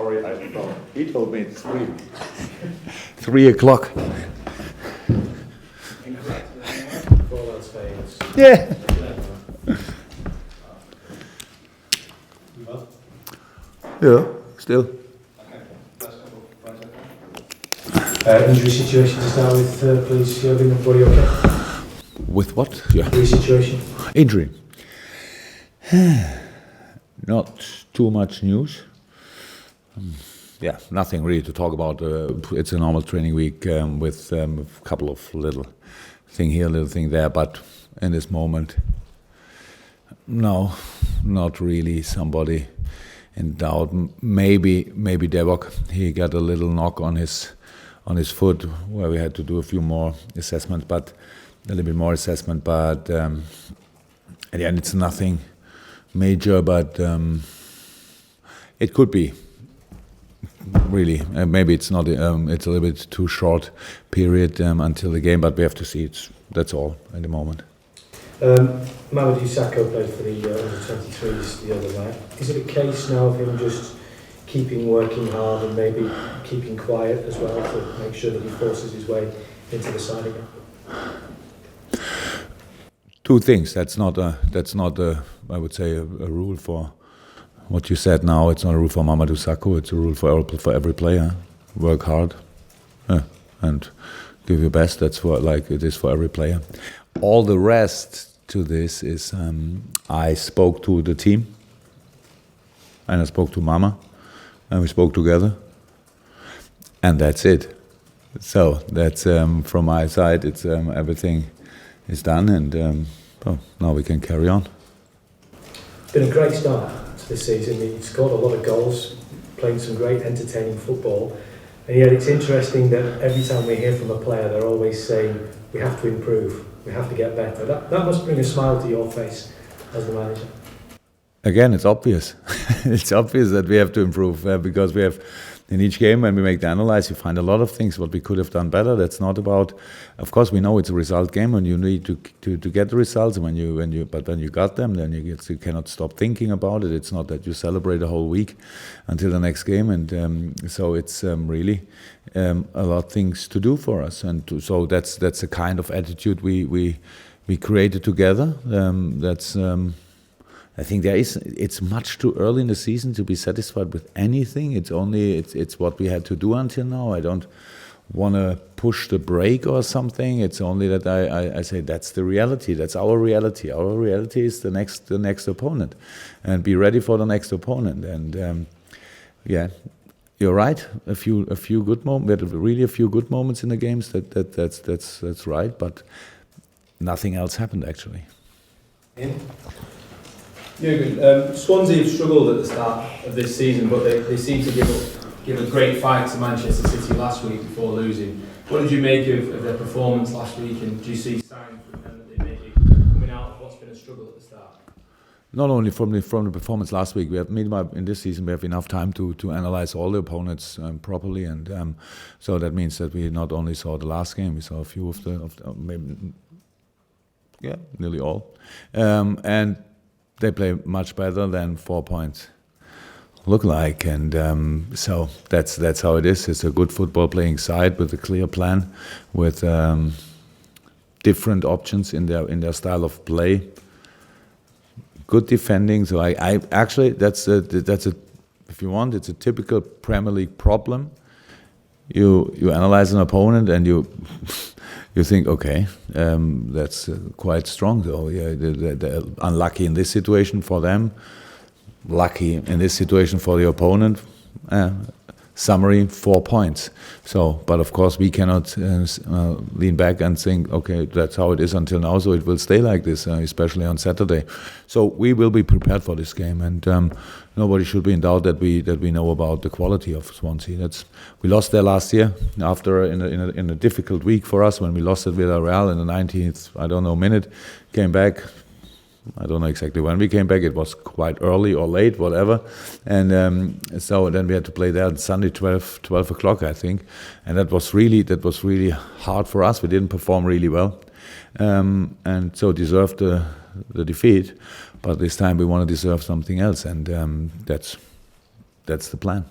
Sorry, I thought he told me it's 3. 3 o'clock. Yeah. Yeah, still. Injury situation to start with, please, Jurgen. Everybody okay? With what? Yeah. Injury situation. Injury. Not too much news. Yeah, nothing really to talk about. It's a normal training week with a couple of little thing here, little thing there. But in this moment, no, not really somebody in doubt. Maybe Devok. He got a little knock on his foot where we had to do a few more assessments, but a little bit more assessment. But at the end, it's nothing major, but it could be. Really, maybe it's not. It's a little bit too short period until the game, but we have to see. That's all at the moment. Mamadou Sakho played for the under-23s the other night. Is it a case now of him just keeping working hard and maybe keeping quiet as well to make sure that he forces his way into the side again? Two things. That's not a I would say a rule for what you said now. It's not a rule for Mamadou Sakho. It's a rule for every player. Work hard, and give your best. That's like it is for every player. All the rest to this is I spoke to the team, and I spoke to Mama, and we spoke together, and that's it. So that's from my side. It's everything is done, and now we can carry on. It's been a great start to this season. You've scored a lot of goals, playing some great entertaining football, and yet it's interesting that every time we hear from a player, they're always saying, we have to improve, we have to get better. That must bring a smile to your face as the manager. Again, it's obvious. It's obvious that we have to improve because we have, in each game when we make the analysis, you find a lot of things what we could have done better. That's not about. Of course, we know it's a result game, and you need to get the results. But when you got them, then you cannot stop thinking about it. It's not that you celebrate a whole week until the next game, and so it's really a lot of things to do for us. And so that's a kind of attitude we created together. I think it's much too early in the season to be satisfied with anything. It's what we had to do until now. I don't want to push the brake or something. It's only that I say that's the reality. That's our reality. Our reality is the next opponent, and be ready for the next opponent. And yeah, you're right. A few good moments. We had really a few good moments in the games. That's right. But nothing else happened actually. Yeah. Jurgen, Swansea have struggled at the start of this season, but they seem to give a great fight to Manchester City last week before losing. What did you make of their performance last week, and do you see signs from them that they may be coming out of what's been a struggle at the start? Not only from the performance last week, we have meanwhile in this season we have enough time to analyze all the opponents properly, and so that means that we not only saw the last game, we saw a few of the maybe nearly all, and they play much better than 4 points look like, and so that's how it is. It's a good football playing side with a clear plan, with different options in their style of play. Good defending. So I actually that's a if you want, it's a typical Premier League problem. You analyze an opponent and you think, okay, that's quite strong though. Yeah, they're unlucky in this situation for them, lucky in this situation for the opponent. Summary: 4 points. So, but of course we cannot lean back and think, okay, that's how it is until now, so it will stay like this, especially on Saturday. So we will be prepared for this game, and nobody should be in doubt that we know about the quality of Swansea. We lost there last year after in a difficult week for us when we lost at Villarreal in the 19th minute, came back. I don't know exactly when we came back. It was quite early or late, whatever. And so then we had to play there on Sunday, 12 o'clock, I think. And that was really hard for us. We didn't perform really well, and so deserved the defeat. But this time we want to deserve something else, and that's the plan.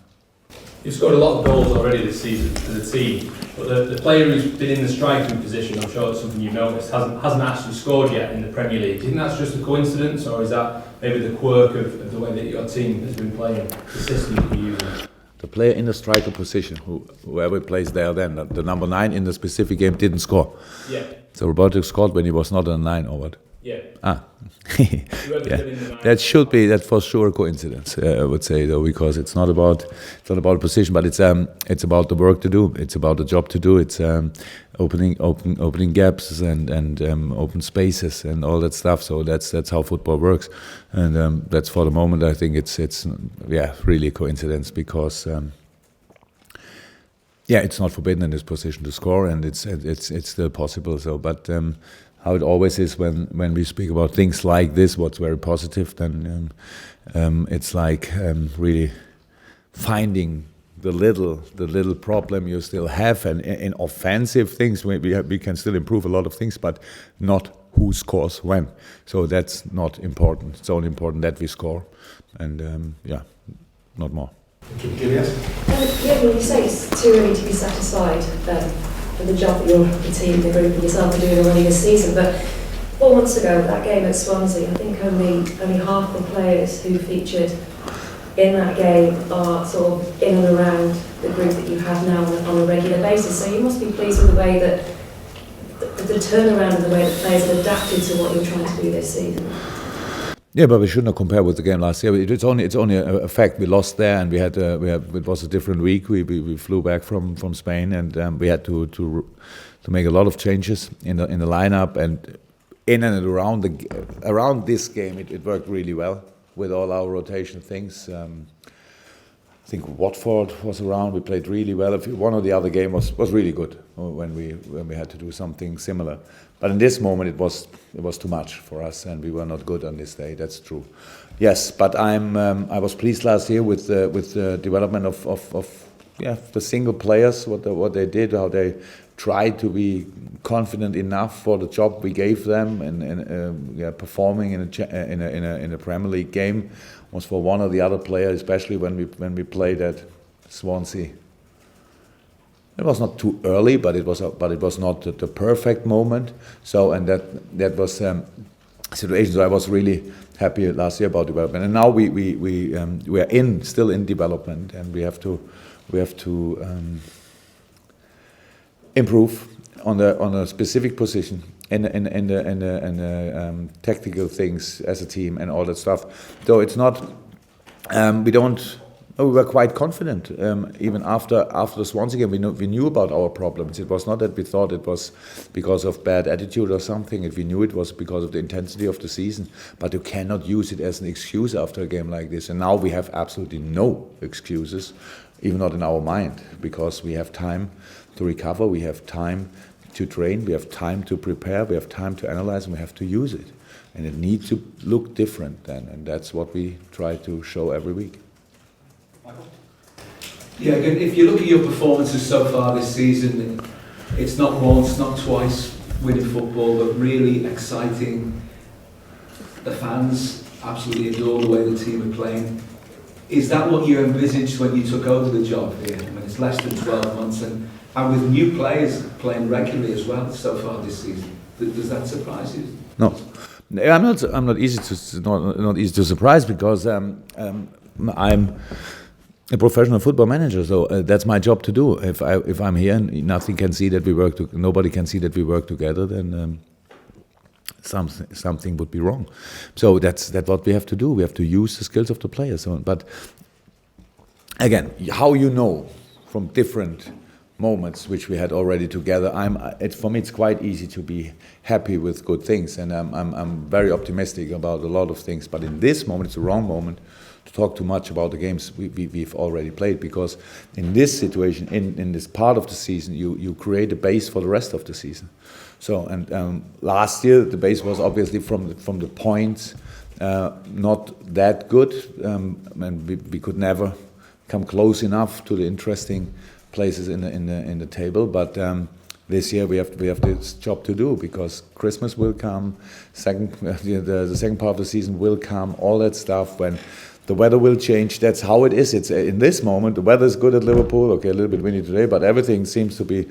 You've scored a lot of goals already this season for the team, but the player who's been in the striking position, I'm sure it's something you've noticed, hasn't actually scored yet in the Premier League. Do you think that's just a coincidence, or is that maybe the quirk of the way that your team has been playing, the system that you're using? The player in the striker position, whoever plays there then, the number 9 in the specific game didn't score. Yeah. So Roberto scored when he was not a 9 or what? Yeah. Yeah. That's for sure a coincidence, I would say, though, because it's not about a position, but it's about the work to do. It's about the job to do. It's opening gaps and open spaces and all that stuff. So that's how football works, and that's for the moment. I think it's really a coincidence because. It's not forbidden in this position to score, and it's still possible. So, but how it always is when we speak about things like this, what's very positive, then it's like really finding the little problem you still have, and in offensive things we can still improve a lot of things, but not who scores when. So that's not important. It's only important that we score, and not more. You say it's too early to be satisfied for the job that the team, the group and yourself are doing already this season, but 4 months ago, that game at Swansea, I think only half the players who featured in that game are sort of in and around the group that you have now on a regular basis. So you must be pleased with the way that the turnaround and the way that players have adapted to what you're trying to do this season. Yeah, but we shouldn't compare with the game last year. It's only a fact. We lost there, and we had it was a different week. We flew back from Spain, and we had to make a lot of changes in the lineup, and in and around this game. It worked really well with all our rotation things. I think Watford was around. We played really well. One or the other game was really good when we had to do something similar. But in this moment, it was too much for us, and we were not good on this day. That's true. Yes, but I was pleased last year with the development of the single players, what they did, how they tried to be confident enough for the job we gave them, and performing in a Premier League game was for one or the other player, especially when we played at Swansea. It was not too early, but it was not the perfect moment. So, and that was situation. So I was really happy last year about development, and now we are still in development, and we have to improve on a specific position in the tactical things as a team and all that stuff. So it's not we were quite confident even after the Swansea game. We knew about our problems. It was not that we thought it was because of bad attitude or something. We knew it was because of the intensity of the season. But you cannot use it as an excuse after a game like this. And now we have absolutely no excuses, even not in our mind, because we have time to recover, we have time to train, we have time to prepare, we have time to analyze, and we have to use it. And it needs to look different then, and that's what we try to show every week. Yeah, again, if you look at your performances so far this season, it's not once, not twice winning football, but really exciting. The fans absolutely adore the way the team are playing. Is that what you envisaged when you took over the job here? I mean, it's less than 12 months, and with new players playing regularly as well so far this season. Does that surprise you? No, I'm not easy to surprise, because I'm a professional football manager, so that's my job to do. If I'm here and nobody can see that we work together, then something would be wrong. So that's what we have to do. We have to use the skills of the players. But again, how you know from different moments which we had already together, for me it's quite easy to be happy with good things, and I'm very optimistic about a lot of things. But in this moment, it's the wrong moment to talk too much about the games we've already played, because in this situation, in this part of the season, you create a base for the rest of the season. So, and last year the base was obviously from the points not that good, and we could never come close enough to the interesting places in the table. But this year we have this job to do, because Christmas will come, the second part of the season will come, all that stuff when the weather will change. That's how it is. It's in this moment the weather is good at Liverpool. Okay, a little bit windy today, but everything seems to be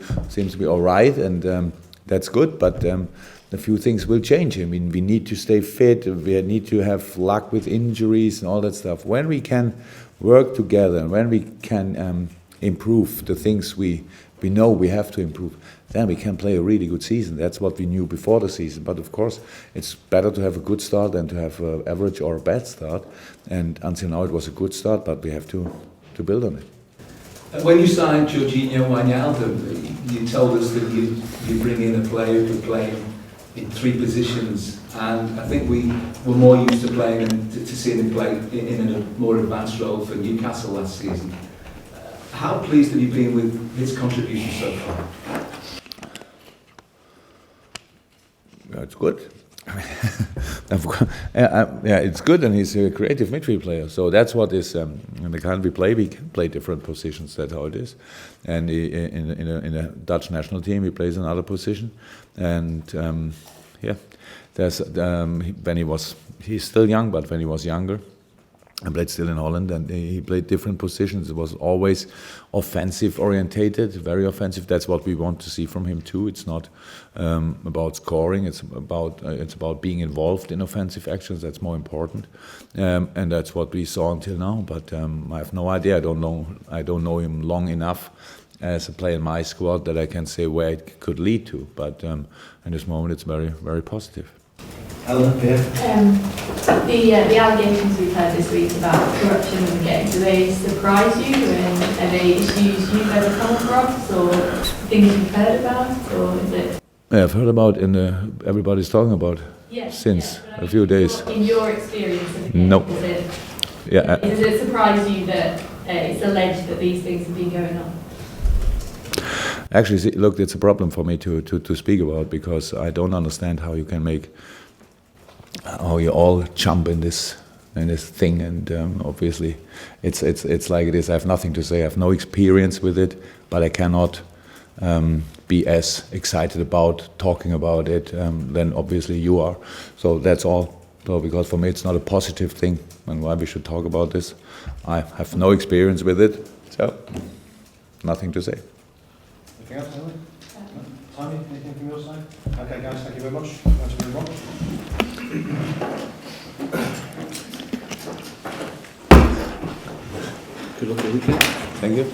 all right, and that's good. But a few things will change. I mean, we need to stay fit. We need to have luck with injuries and all that stuff. When we can work together, and when we can improve the things we know we have to improve, then we can play a really good season. That's what we knew before the season. But of course, it's better to have a good start than to have an average or a bad start. And until now, it was a good start, but we have to build on it. When you signed Jorginho Wijnaldum, you told us that you bring in a player who could play in 3 positions, and I think we were more used to playing and to seeing him play in a more advanced role for Newcastle last season. How pleased have you been with his contribution so far? It's good. Yeah, it's good, and he's a creative midfield player. So that's what is. In the kind we can play different positions. That's how it is. And in a Dutch national team, he plays another position. And there's when he's still young, but when he was younger, I played still in Holland, and he played different positions. It was always offensive orientated, very offensive. That's what we want to see from him too. It's not about scoring. It's about being involved in offensive actions. That's more important, and that's what we saw until now. But I have no idea. I don't know him long enough as a player in my squad that I can say where it could lead to. But in this moment, it's very, very positive. Alan, the allegations we've heard this week about corruption in the game, do they surprise you, and are they issues you've ever come across, or things you've heard about, or is it? Yeah, I've heard about everybody's talking about since a few days. In your experience of the game, No. Does it surprise you that it's alleged that these things have been going on? Actually, look, it's a problem for me to speak about, because I don't understand how you can how you all jump in this thing, and obviously it's like it is. I have nothing to say. I have no experience with it, but I cannot be as excited about talking about it than obviously you are. So that's all. So because for me it's not a positive thing, and why we should talk about this. I have no experience with it, so nothing to say. Anything else, Emily? No? Tony, anything from your side? Okay, guys, thank you very much. Thanks very much. Good luck with the weekend. Thank you.